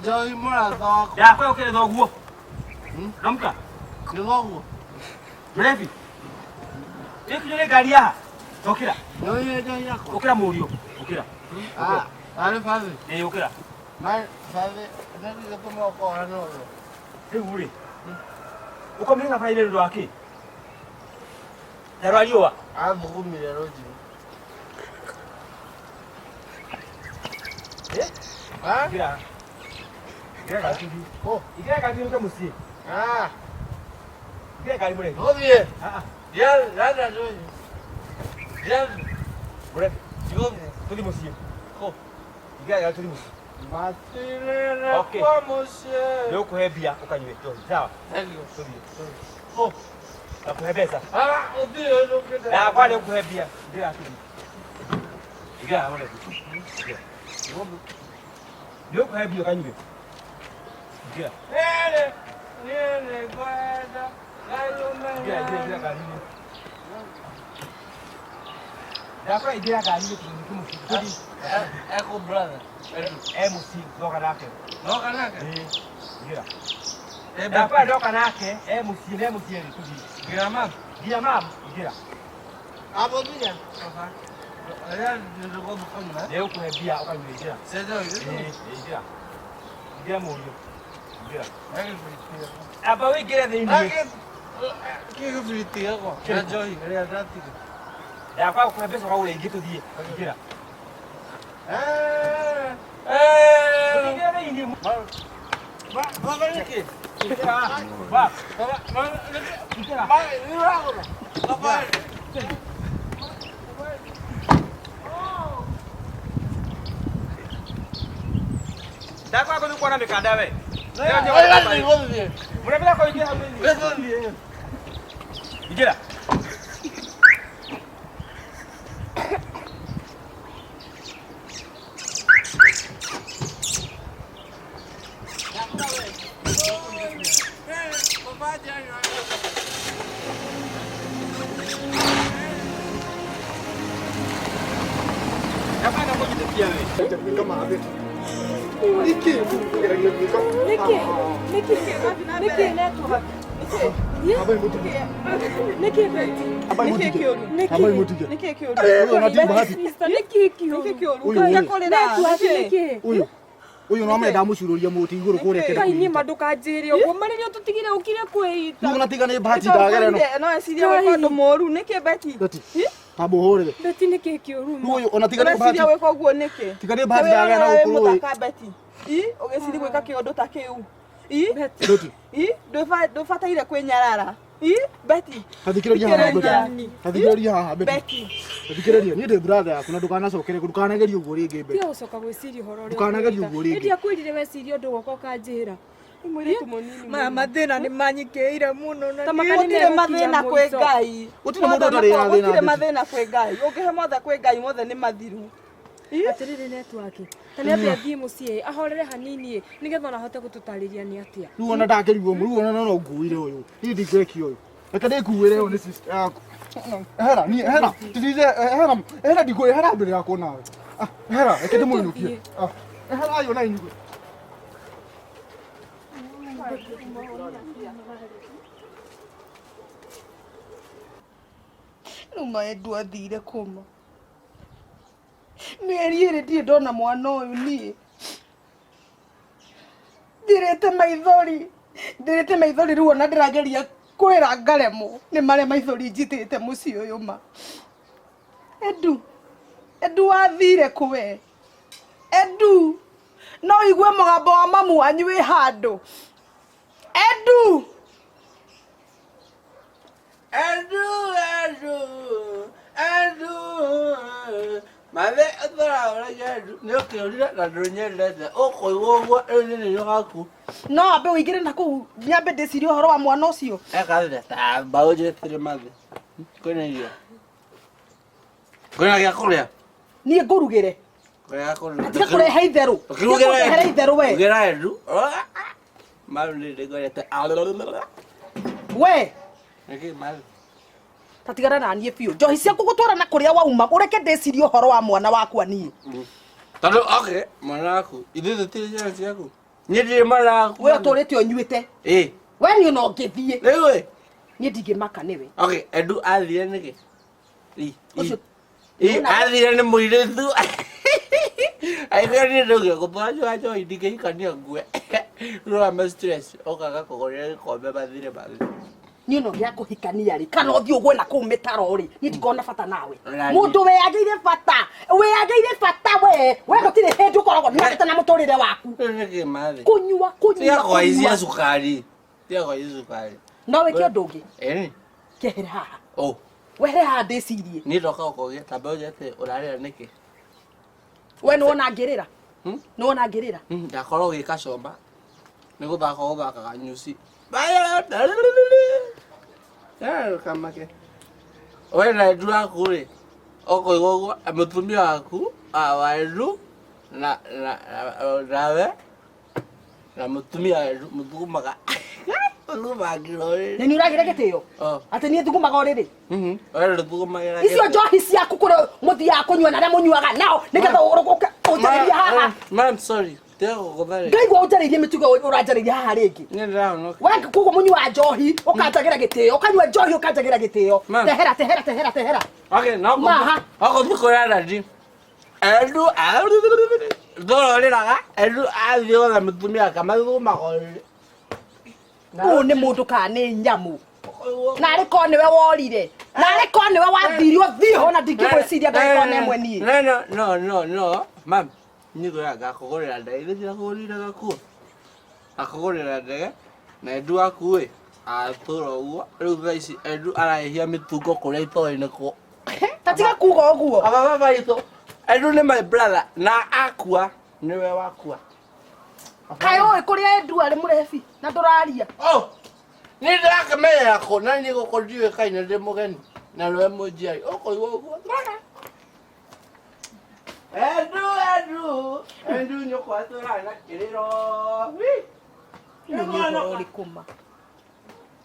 Joy mora thoko. Ya kwa ukire thoguo. Ramka. Ni thoguo. Mrevi. Ikire gari ya. Tokira. Yo yo yako. Ukira murio. Ukira. Ale faze. Ukira. Mai faze. Nani gato ko ano. Uri. Uko mlinga faile ndo aki. Daraliwa. Ngumire roji. Kira. Kira kati. Kira kati uko musi. Kira kali mure. Odie. Ya joy. Ya. Mure. Yo tuli musi. Kira kali tuli musi. Matire kwa musi. Leo kuhebia ukanywe. Sawa. Thank you. Tuli. Nakuhebeza. Odie ndo kida. Na kwa leo kuhebia. Ndio akili. Kira mure. Leo kuhebia ukanywe. Kira. Nene kwenda. Kira kali. Dapa idea gani ni Eko brother. MC doka nake. Doka nake? Gira. Dapa doka nake MC ni kudi. Gira mam. Gira. Abo dia. Aya ndio kwa mkono. Leo kuhebia ukanywe gira. Sasa gira. Gira moyo. Gira. Aba we gira ni nini? Kiko friti yako. Na joy, ria dati. Ya kwa kuhebesa kwa ule gitu die. Gira. Gira ni nini? Baba niki. Gira. Ba. Gira. Ba, ni wako. Baba. Dakwa ko kwa na mikanda we. Murabira ko ingia hamwe. Ingira. Uyu no menda mucururia muti iguru kuria kenda Kai ni madukanjire uguo mari nio tutigire ukire kwita. Nugu natigane bahati ndagere no. No esiria weka ndo moru niki beti. Tambo horere. Beti niki kiuru. Uyu ona tigane bahati. Esiria weka uguo niki. Tigane bahati ndagere na ukuru. Ka beti. Ugesiri gwika kiondo ta kiu. Beti. Do fataire kwenyarara. Beti. Hathikiriria haha Beti. Hathikiriria haha Beti. Hathikiriria ni de brother yaku na ndukanacokere ndukanageria uguo ringi Beti. Tio ucoka gwiciria horo ri. Ndukanageria uguo ringi. Ndia kwirire weciria undu goko kanjira. Imwire tumunini. Mathina ni manyikeire muno na gutire mathina kwe Ngai. Gutire mundu utari ya thina. Gutire mathina kwe Ngai. Ungihe mothe kwe Ngai mothe ni mathiru. Atiriri network. Tani atia thimu cie ahorere hanini nigetha ona hote gututariria ni atia. Riu ona ndakirigwo mu riu ona no nguire uyu. Ni ndingweki uyu. Reke ndikuire uyu ni sister yaku. Hera ndikuire hera mbere yako nawe. Hera reke ndimuinukie. Hera ayo na inyuge. Numa Edu athire kuma. Mĩeri ndirĩ ndona mwana ũyũ niĩ. Ndirĩte maithori rĩu ona ndĩrageria kwĩra ngaremwo nĩ marĩa maithori njitĩte mũciĩ ũyũ ma. Edu wathire kũ we? Edu no igue mũgambo wa mamu wanyu wĩ handũ. Edu Mave athara ora yedu nio kiurira na ndũnyendete ũkũigua ũguo rĩu nĩ gaku no ambe ũingĩre na kũu nyambe ndĩcirie ũhoro wa mwana ũcio. Ekathire ta mbaũ njĩtire mathe kwĩna irio kwĩna gĩa kũrĩa niĩ ngũrugĩre kwĩna kũrĩa tiga kũrehe itherũ kũrehe itherũ we ugĩra Edu maru nĩ ndĩgorete we nĩkĩ maru tatigana na niĩ biũ njohi ciaku gũtwara na kũrĩa wauma ũreke ndĩcirie ũhoro wa mwana wakwa niĩ tondũ okay mwana waku ithuĩ tũtirĩ ciana ciaku niĩ ndirĩ mwana waku we ũtũrĩte ũnyuĩte we niĩ ona ũngĩthiĩ rĩu niĩ ndingĩmaka nĩwe okay Edu athire nĩkĩ athire nĩ mũirĩtu aithire nĩ ndũgĩa gũtwara njohi ndingĩhikania ngue rĩu ame stress okaga kũgũrĩra gĩkombe mathire niĩ no gĩa kũhikania rĩ kana ũthiĩ ũgwe na kũu mĩtaro rĩ niĩ ndikona bata nawe mũndũ weagĩire bata we gũtirĩ hĩndĩ ũkoragwo nĩatete na mũtũrĩre waku kũnyua tiakoicia cukari no wĩke ũndũ ũngĩ kehere haha wehere haha ndĩcirie niĩ ndoka gũkũgĩa ta mbeũ njete ũrarĩra nĩkĩ we nĩwona ngĩrĩra ndakorwo gĩka comba nĩ gũthakaga nyuci kamake we na Edu waku rĩ ũkũigua ũguo mũtumia waku wa Edu nawe na mũtumia wa Edu mũthugumaga nĩ ũragĩre gĩtĩo atĩ niĩ thugumaga ũrĩrĩ icio njohi ciaku kũrĩ mũthiaga kũnyua na arĩa mũnyuaga nao nĩgetha ũnjarĩrie haha ngaigua ũnjarĩirie mĩtugo ũranjarĩirie haha rĩngĩ we koguo mũnyuaga njohi ũkanjagĩra gĩtĩo ũkanyua njohi ũkanjagĩra gĩtĩo tehera ogũthiĩ kwĩra Dadi Edu ndũrorĩraga Edu athiĩ gwetha mũtumia akamathugumaga ũrĩrĩ ũũ nĩ mũndũ kana nĩ nyamũ narĩ korwo nĩwe worire narĩ korwo nĩwe wathirio thiĩ ho na ndingĩgwĩciria ndagĩkorwo na ĩmwe niĩ no mam niĩ ngwĩra ngakũgũrĩra ndege gĩtira kũgũrĩire gakuo akũgũrĩra ndege na Edu waku ĩ atũra ũguo rĩu thaa ici Edu arahĩhia mĩtungo kũrĩa itoĩ nĩkuo tatiga kuga ũguo baba itũ Edu nĩ my brother na akua nĩwe wakua Kaĩ oĩ kũrĩa Edu arĩ mũrebi na ndũraria. Nĩ ndakĩmenya kũ na nĩ gũkũ ndiũĩkaine ndĩ mũgeni na rwe mũnjiari ũkũigua ũguo. Edu nyũkwa tũrarĩ na kĩrĩro. Nĩ ũhoro ũrĩkũ ma?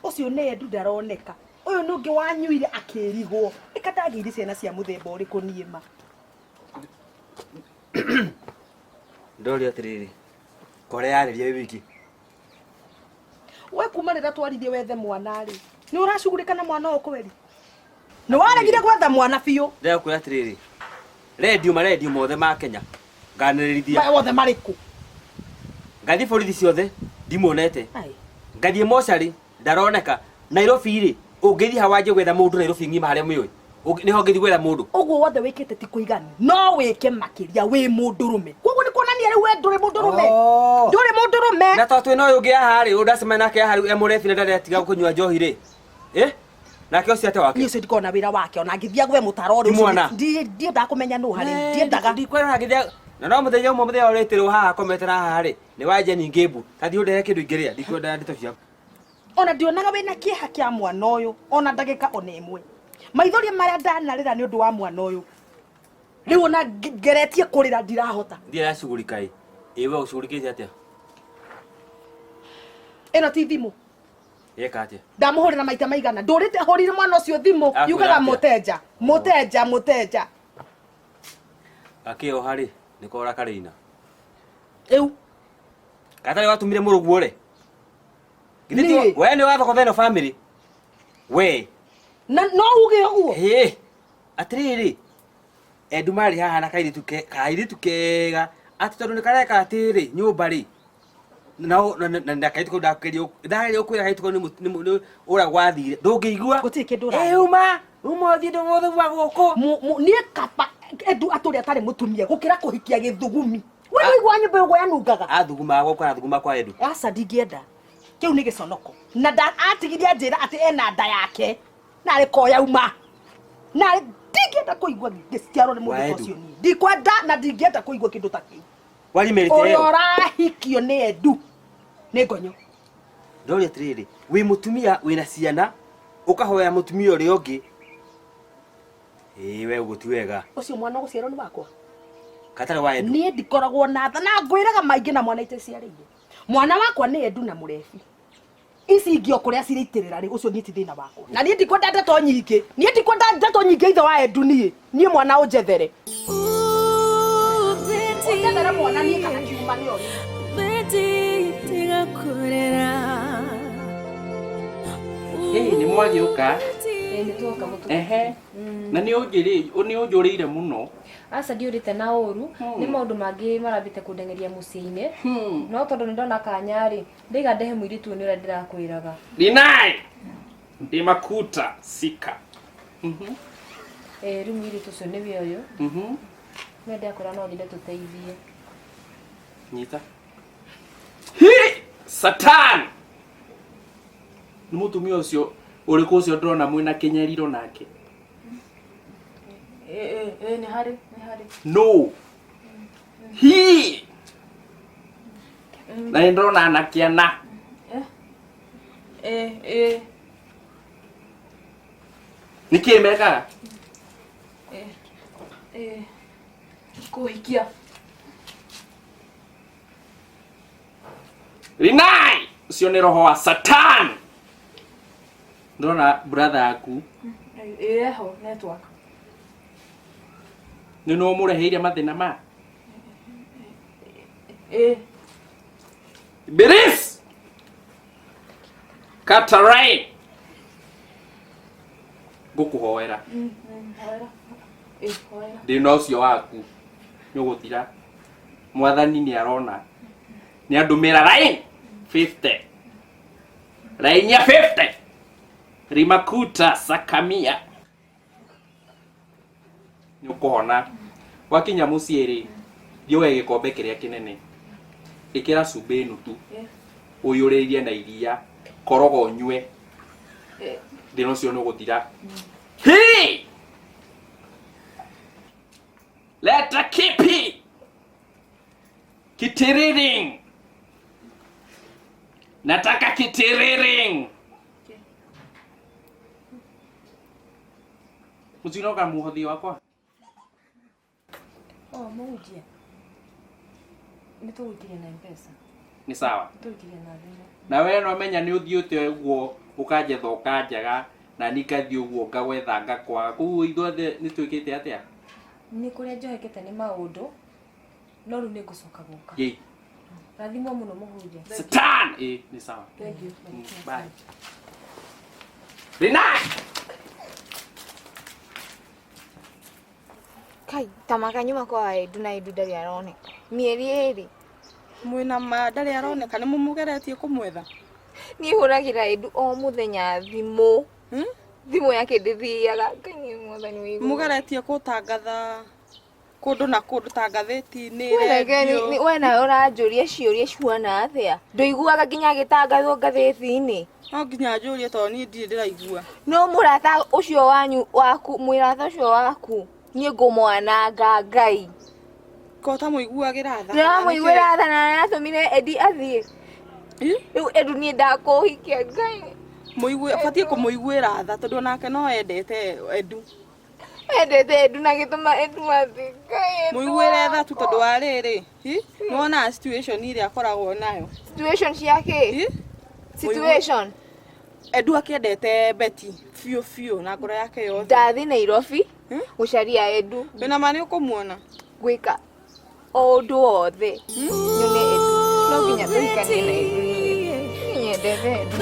Ũcio nĩ Edu ndaroneka. Ũyũ nĩ ũngĩ wanyuire akĩrigwo. Ĩka ndagĩire ciana cia mũthemba ũrĩkũ niĩ ma? Ndori atiriri. Kore yarĩria wiki. We kuma rĩrĩa twaririe wethe mwana rĩ. Nĩ ũracugurĩka na mwana ũyũ kweri? Nĩ waregire gwetha mwana biũ? Ndĩrakwĩra atiriri. Radio mothe ma Kenya. Nganĩrĩrithia. Mothe marĩkũ? Ngathi borithi ciothe ndimuonete. Ngathi mocarĩ ndaroneka. Nairobi rĩ ũngĩthi hawaje gwetha mũndũ Nairobi ngima harĩa mũyũ. Nĩho ngĩthi gwetha mũndũ. Ũguo wothe wĩkĩte ti kũigana. No wĩke makĩria wĩ mũndũrũme. Koguo nĩ kuonania rĩu we ndũrĩ mũndũrũme. Ndũrĩ mũndũrũme. Na tatu ĩno ũngĩ ya harĩ ũndacema nake ya harĩ emũrebi na ndaretiga kũnyua njohi rĩ. Nake ũcio ate wake. Niĩ ũcio ndikona wĩra wake ona ngĩthia gwe mũtaro ũrĩa. Ndiendaga kũmenya nũ harĩ. Ndiendaga. Ndikwenda ngĩthia na no mũthenya ũmwe mũthenya ũrĩtĩrwo haha komete na haha rĩ. Nĩ waje ni ngĩmbu. Tathi ũndehe kĩndũ ingĩrĩa. Ndikwenda ndeto ciaku. Ona ndionaga wĩna kĩeha kĩa mwana ũyũ ona ndagĩka ona ĩmwe. Maithori marĩa ndanarĩra nĩ ũndũ wa mwana ũyũ. Rĩu ona ngeretie kũrĩra ndirahota. Ndiracugurika ĩ. Ĩwe ũcugurikĩte atĩa? Ĩno ti thimũ. Yeka atĩa? Ndamũhũrĩra maita maigana. Ndũrĩte hũrire mwana ũcio thimũ. Yugaga mũteja. Akĩo harĩ nĩ kora karĩina. Rĩu katarĩ watumire mũrũguo rĩ. Githĩtio we nĩ wathoko theno family. We na no uge ũguo. Atiriri. Edu mari haha na kairitu kega. Ati tondũ nĩ kareka atĩrĩ nyũmba rĩ. Na ndakaitu ndakerio. Ndaherio kwĩra kaitu nĩ ũra gwathire. Ndũngĩigua. Gũtirĩ kĩndũ ũra. Uma thiĩ ndũmothe wa gũkũ. Niĩ kapa Edu atũrĩa atarĩ mũtumia gũkĩra kũhikia gĩthugumi. We nĩigua nyũmba ĩyo yanungaga. Athuguma gũkũ na thuguma kwa Edu. Aca ndingĩenda. Kĩu nĩ gĩconoko. Na atigirie njĩra atĩ ena nda yake. Narĩ koya uma. Narĩ ndingĩenda kũigua gĩciarwo nĩ mũndũ ũcio niĩ. Ndikwenda na ndingĩenda kũigua kĩndũ ta kĩu. Warimerete ũrĩa ũrahikio nĩ Edu nĩ ngonyo. Ndori atiriri wĩ mũtumia wĩna ciana ũkahoya mũtumia ũrĩa ũngĩ. We ũgũti wega. Ũcio mwana gũciarwo nĩ wakwa. Katarĩ wa Edu. Niĩ ndikoragwo na tha na ngwĩraga maingĩ na mwana itaciarĩire. Mwana wakwa nĩ Edu na mũrebi. Ici ingĩo kũrĩa cirĩitĩrĩra rĩ ũcio niĩ ti thĩna wakwa. Na niĩ ndikwenda ndeto nyingĩ. Niĩ ndikwenda ndeto nyingĩ ithe wa Edu niĩ. Niĩ mwana ũnjethere. Ũnjethere mwana niĩ kana kiuma nĩ ũrĩa. Tiga kurera. Nĩ mwagĩũka. Nĩ tuoka mũtu. Na nĩ ũnjũrĩire mũno. Aca ndiũrĩte na ũru nĩ maũndũ mangĩ marambĩte kũndengeria mũciĩ-inĩ. No tondũ nĩ ndona kanya rĩ ndĩga ndehe mũirĩtu nĩ ũrĩa ndĩrakwĩraga. Dinai. Ndimakuta sika. Rĩu mũirĩtu ũcio nĩwe ũyũ. Nĩ ndakora no thinde tũteithie. Nyita. Satan. Nĩ mũtumia ũcio ũrĩkũ ũcio ndĩrona mwĩna kĩnyariro nake. Nĩ harĩ. No. Na ndĩrona anakiana. Nĩkĩ mekaga? Kũhikia. Rinai! Ũcio nĩ roho wa Satan. Ndĩrona brother yaku. Ho network. Nĩ no mũreheire mathĩna ma. Biris! Katarai! Ngũkũhoera. Ndĩna ũcio waku. Nĩ ũgũthira. Mwathani nĩ arona. Nĩ andũmĩra line 50. Line ya 50. Rimakuta sakamia. Nĩ ũkũhona. Wakinya mũciĩ rĩ, thiĩ gĩkombe kĩrĩa kĩnene. Ĩkĩra cumbĩ nuthu. Ũiyũrĩrie na iria. Koroga ũnyue. Ndĩna ũcio nĩ ũgũthira. Leta kipi. Kitiriring. Tiriring. Muzinoga muhodhi wakwa. Mujia. Nitũgũikiria na M-Pesa. Ni sawa. Nitũgũikiria na thimũ. Na wewe no menya ni uthiũte ũguo ũkanjetha ũkanjaga na nikathi ũguo ngagwetha ngakwaga. Koguo ithuothe nĩ twĩkĩte atĩa? Nĩ kũrĩa njohekete nĩ maũndũ. No rĩu nĩ ngũcoka gũka. Yei. Rathimwo mũno mũhunjia. Stan! Ni sawa. Thank you. Bye. Relax! Kai, tamakanyuma kwa Edu na Edu ndari aroneka. Mieri eri. Mwina ma ndari aroneka nĩ mumugeretie kumwetha. Ni huragira Edu o muthenya thimu. Thimu yake ndithiaga kanyi mwathani wa igũrũ. Mugeretie kutangatha kundu na kundu tangathĩti-inĩ radio. We nawe ũranjũria ciũria cihuana atĩa? Ndũiguaga nginya gĩtangathwo ngathĩti-inĩ. No nginya njũrie tondũ niĩ ndirĩ ndĩraigua. No mũrata ũcio wanyu waku, mũrata ũcio waku niĩ ngũmwananga Ngai. Kota mũiguagĩra tha. Ndĩramũiguĩra tha na aratũmire Edi athiĩ. Rĩu Edu niĩ ndakũhikia Ngai. Batiĩ kũmũiguĩra tha tondũ nake no endete Edu. Endete Edu na gĩtũma Edu athiĩ Ngai. Mũiguĩre tha tu tondũ wa rĩrĩ. Nĩwona situation iria akoragwo nayo. Situation ciake? Situation? Edu akĩendete Betty biũ na ngoro yake yothe. Ndathi Nairobi gũcaria Edu. Wĩna ma nĩ ũkũmuona? Gwĩka o ũndũ wothe nyone Edu. No nginya tũhikanie na Edu. Nyendete Edu.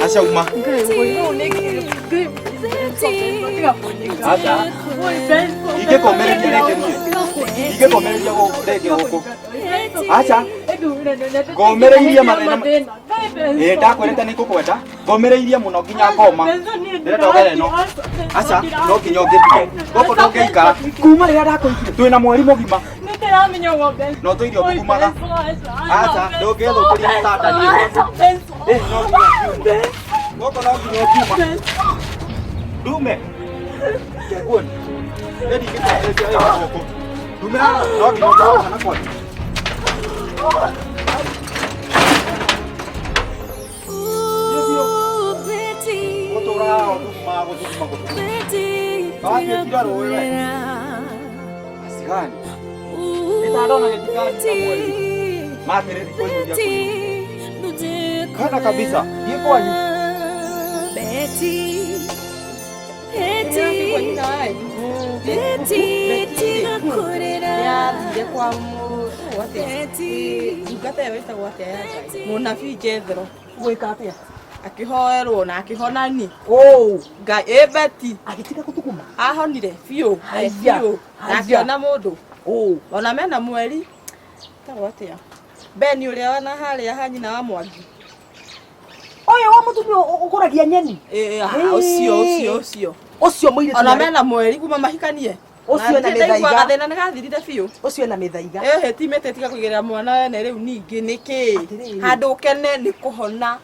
Acha uma. Acha. Ingĩkomereria rĩngĩ gũkũ. Acha. Ngomereirie mathĩna. Ndakwĩrĩte nĩ ngũkwenda. Ngomereirie mũno nginya ngoma. Ndĩrenda ũgere no. Acha, no nginya ũngĩtige. Gũkũ ndũngĩikara. Kuma rĩrĩa ndakũigire. Twĩna mweri mũgima. Nĩndĩramenya ũgombe. No tũirio tukumaga. Acha, ndũngĩthũkĩria gĩtanda niĩ. No nginya. Gũkũ no nginya ũkiuma. Ndume. Kekuoni. Nĩ ndingĩteithĩrĩria wĩra gũkũ. Ndumĩra no nginya ũkĩroka na kwanyu. Kana kabisa. Yuko wapi? Betty. Munabii Jethro gwĩka atĩa? Akĩhoerwo na akĩhonani. Ngai Betty agĩtiga gũthuguma. Ahonire biũ. Na akĩona mũndũ. Ona mena mweri. Tagwo atĩa? Beni ũrĩa wana harĩa hanyina wa Mwangi. Oyo wa mũtumia ũkũragia nyeni. Ũcio mũirĩtu. Ona mena mweri kuma mahikanie. Ũcio na mĩthaiga. Thĩna nĩgathirire biũ. Ũcio na mĩthaiga. Timĩte tiga kũigĩrĩra mwana wene rĩu ningĩ nĩkĩ? Handũ kene nĩ kũhona.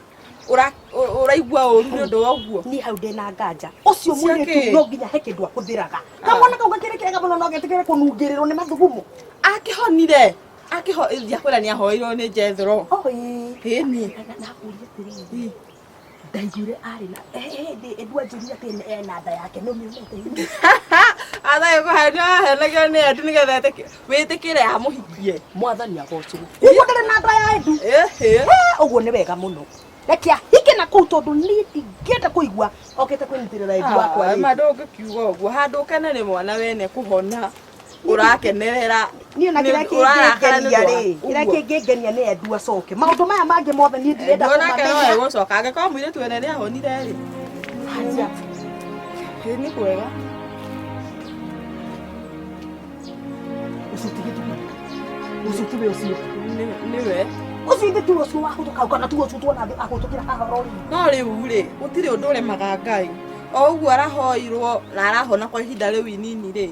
Ũraigua ũru nĩ ũndũ wa ũguo. Niĩ hau ndĩna nganja. Ũcio mũirĩtu no nginya he kĩndũ akũthĩraga. Kamwana kau gakĩrĩ kega mũno no getĩkĩre kũnungĩrĩrwo nĩ mathugumo. Akĩhonire. Ndiakwĩra nĩ ahoirwo nĩ Jethro. Hĩni. Ndaiguire arĩ na Edu anjũrire atĩ ena nda yake no mĩonete. Atha yũkũhenia henagio nĩ Edu nĩgetha wĩtĩkĩre amũhikie. Mwathani agocirwo. Ũguo ndĩrĩ na nda ya Edu. Ũguo nĩ wega mũno. Rekia hike na kũu tondũ niĩ ndingĩenda kũigua okĩte kwĩnyitĩrĩra Edu wakwa. Ma ndũngĩkiuga ũguo handũ kene nĩ mwana wene kũhona. Ũrakenerera. Niĩ na kĩrĩa kĩngĩngenia rĩ. Kĩrĩa kĩngĩngenia nĩ Edu acoke. Maũndũ maya mangĩ mothe niĩ ndirenda kũmamenya. Onake no egũcoka angĩkorwo mũirĩtu wene nĩ ahonire rĩ. Hanja. Nĩ kwega. Ũcio tigĩtume. Ũcio tiwe ũcio. Nĩwe. Ũcio ithĩ tu ũcio wahũtũka kana tu ũcio tuona ahũtũkĩra haha rori. No rĩu rĩ gũtirĩ ũndũ ũremaga Ngai. O ũguo arahoirwo na arahona kwa ihinda rĩu inini rĩ.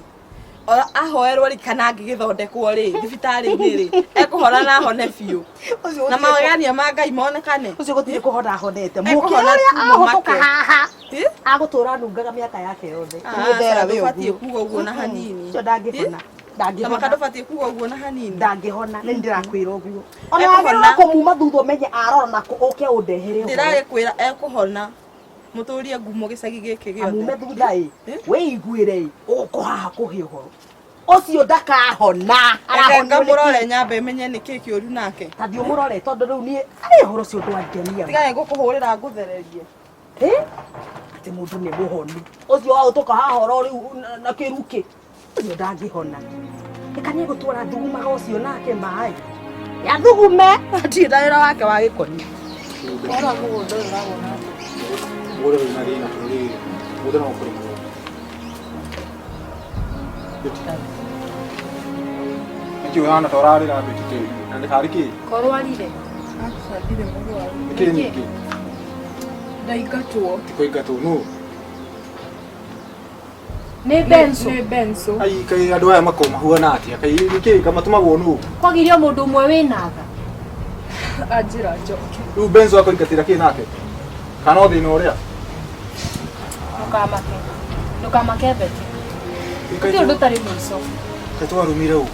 Ahoerwo rĩ kana angĩgĩthondekwo rĩ thibitarĩ-inĩ rĩ ekũhona na ahone biũ. Na magania ma Ngai monekane. Ũcio gũtirĩ kũhona ahonete. Mũkĩra ahũtũka haha. Agũtũra nungaga mĩaka yake yothe. Ndera we ũguo kuga ũguo na hanini. Ũcio ndangĩhona. Kama kadofati kuwa uguo na hanini. Ndangihona ni ndirakwira uguo. Ona wagera ko muma thutho menye arora nako oke undehere. Ndirakwira ekuhona. Muturie ngumo gicagi giki giothe. Amume thutha we iguire uko haha kuhe uhoro. Ocio ndakahona. Arahona murore nyambe menye niki kiuru nake. Tathi umurore tondu riu ni ari uhoro cio ndwangenia. Tigaye ngukuhurira nguthererie. Ati mundu ni muhonu. Ocio wa utoka haha horo riu na kiruki. Ocio ndangihona. Ekanie gutwara thuguma ocio nake mai. Ya thugume ati ndaira wake wa gikoni. Ora mugondo urabona. Ora na rina kuri. Muda no kuri. Kiyo hana torari ra bitite. Ande hariki. Korwarire. Asadire murwari. Kliniki. Ndaigatwo. Tikoigatwo no. Nĩ benso. Ai kai andu aya makoma huana atia kai niki kama tumagwo nu. Kwagirio mundu umwe wina tha. Anjira njoke. Ru benzo akoingatira kinake. Kana thina uria. Ndukamake beti. Ndio ndutari mwiso. Katwarumire u.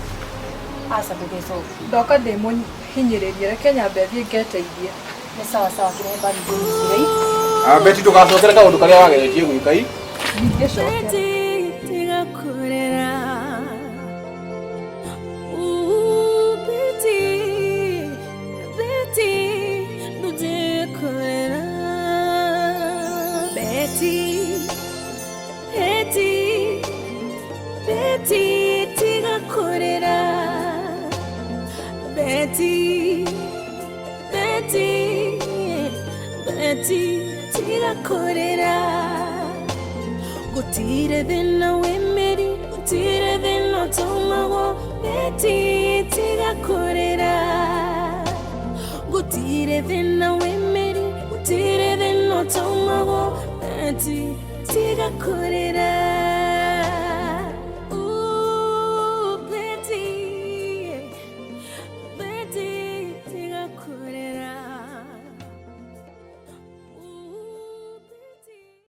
Asa ndugeso. Ndoka ndimuhinyiririe reke nyambe thie ngeteithie. Ni sawa kiremba ndikirei. Beti ndugacokera kaundu karia wageretie gwikai. Ndingicokera. Gutire thina wemeri, gutire thina tomago, Beti tigakorera. Gutire thina wemeri, gutire thina tomago, Beti tigakorera.